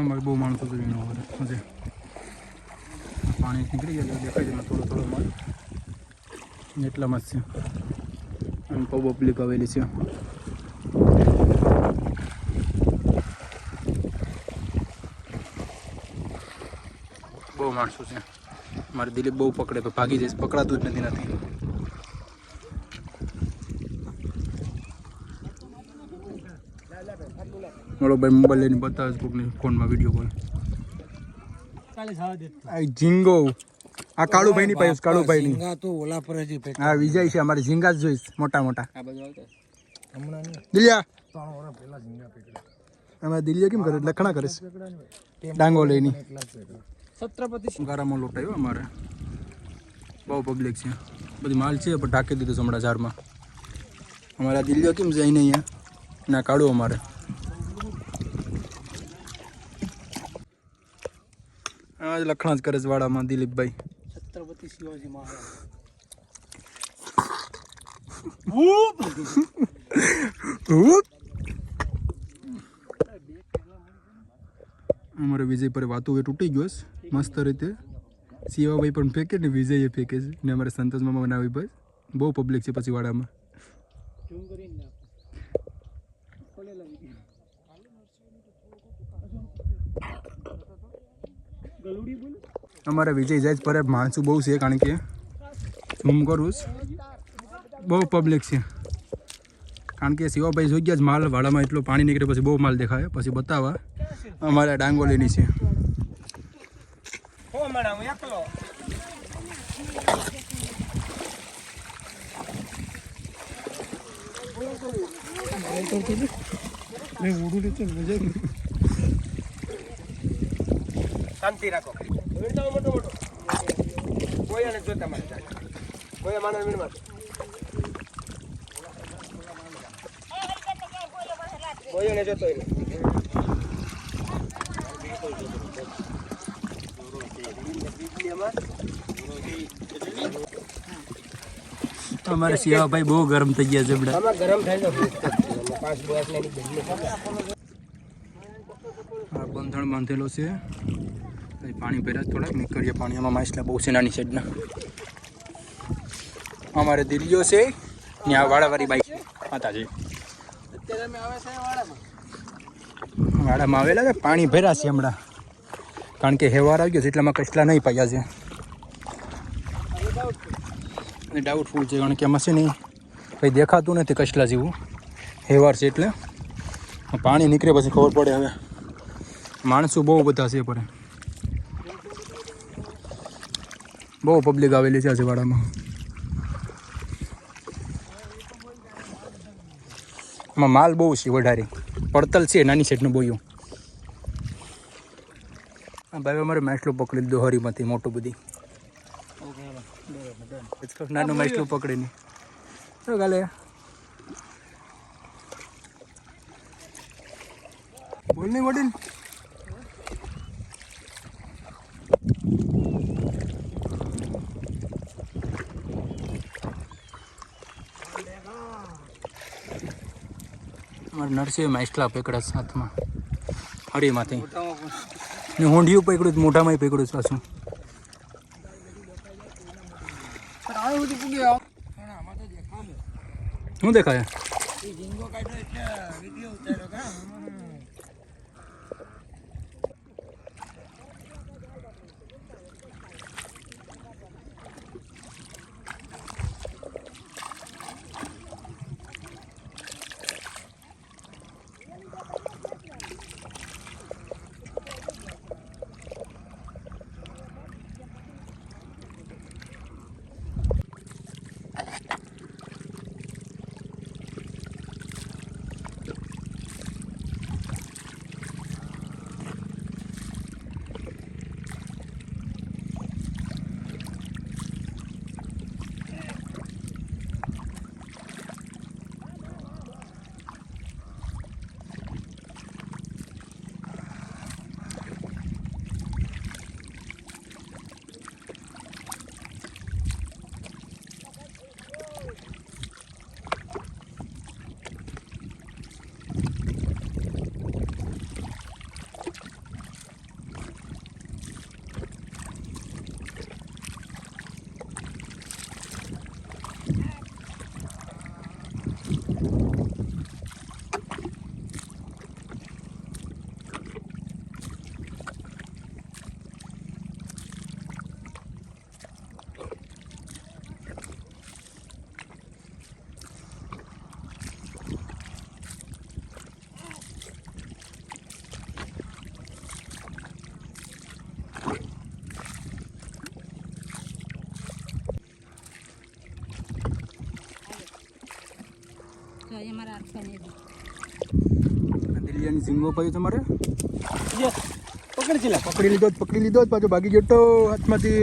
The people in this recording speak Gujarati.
અમારે બહુ માણસો જોઈને હજે પાણી નીકળી ગયા દેખાય છે થોડો થોડો માલ એટલામાં જ છે અને પબ્લિક આવેલી છે. બહુ માણસો છે. મારે દિલીપ બહુ પકડે તો ભાગી જઈશ, પકડાતું જ નથી. મારો ભાઈ મોબાઈલ લઈને બતાવે છે કોકની ફોનમાં વિડીયો કોલ. આ ઝીંગો આ કાળુભાઈ ની પાસ કાળુભાઈ ની તો ઓલા પર જ હા વિજય છે અમારે ઝીંગા જ જોઈશ મોટા મોટા. દિલિયા અમે દિલિયા કેમ કરે લખણા કરે ડાંગો લઈને છત્રપતિ ગારામાં લોટાયો અમારે બહુ પબ્લિક છે. બધી માલ છે પણ ઢાંકી દીધું હમણાં ઝાડમાં. અમારા દિલિયો કેમ છે અહીં અહીંયા ના કાઢું અમારે આ લખણા જ કરે છે વાડામાં દિલીપભાઈ. છત્રપતિ શિવાજી મહારાજ અમારે વિજય પર વાતો એ તૂટી ગયો મસ્ત રીતે. શિવાભાઈ પણ ફેંકે ને વિજય એ ફેંકે છે ને અમારે સંતોષ મામા બનાવી બસ બહુ પબ્લિક છે પછી વાડામાં. અમારે વિજય જાય પર માણસું બહુ છે કારણ કે ઝૂમ કરું બહુ પબ્લિક છે કારણ કે શિવાભાઈ જોઈ ગયા જ માલ વાડામાં એટલો પાણી નીકળે પછી બહુ માલ દેખાય પછી બતાવવા અમારે ડાંગોલીની છે. શાંતિ રાખો મોટો મોટો કોઈ ને જોતા મારે કોઈ માનો મીણમાં કોઈ ને જોતો અમારે શિવાભાઈ બહુ ગરમ થઈ ગયા છે. ગરમ થાય બંધણ બાંધેલો છે પાણી પહેલા થોડાક નીકળીએ પાણી. આમાં માછલા બહુ છે નાની સાઈડના. અમારે દિલ્હીઓ છે ત્યાં વાડાવાળી બાઈક હતા છે વાડામાં આવેલા છે પાણી ભર્યા છે હમણાં કારણ કે હેવાર આવી ગયો છે એટલામાં કચલા નહીં પાયા છે અને ડાઉટફુલ છે કારણ કે એમાં છે નહીં કંઈ દેખાતું નથી કચલા જેવું હેવાર છે એટલે પાણી નીકળે પછી ખબર પડે. હવે માણસો બહુ બધા છે પર બહુ પબ્લિક આવેલી છે વાડામાં. એમાં માલ બહુ છે વધારે પડતલ છે નાની સાઈડનું બોયું. ભાઈ અમારે માછલું પકડી લીધું હરીમાંથી મોટું બધી નાનું માછલું પકડીને શું ગાલે બોલ નહીં વડીલ. અમારે નરસિંહ માછલા પકડા સાથમાં હરીમાંથી ને હોંડિયું પકડ્યું મોઢામાં પકડ્યું પાછું. શું દેખાય તો એ મારા હાથમાં નહીં. દિલિયાની ઝીંગો પાઈ તમારે પકડી પકડી લીધો જ પાછો ભાગી ગયો તો હાથમાંથી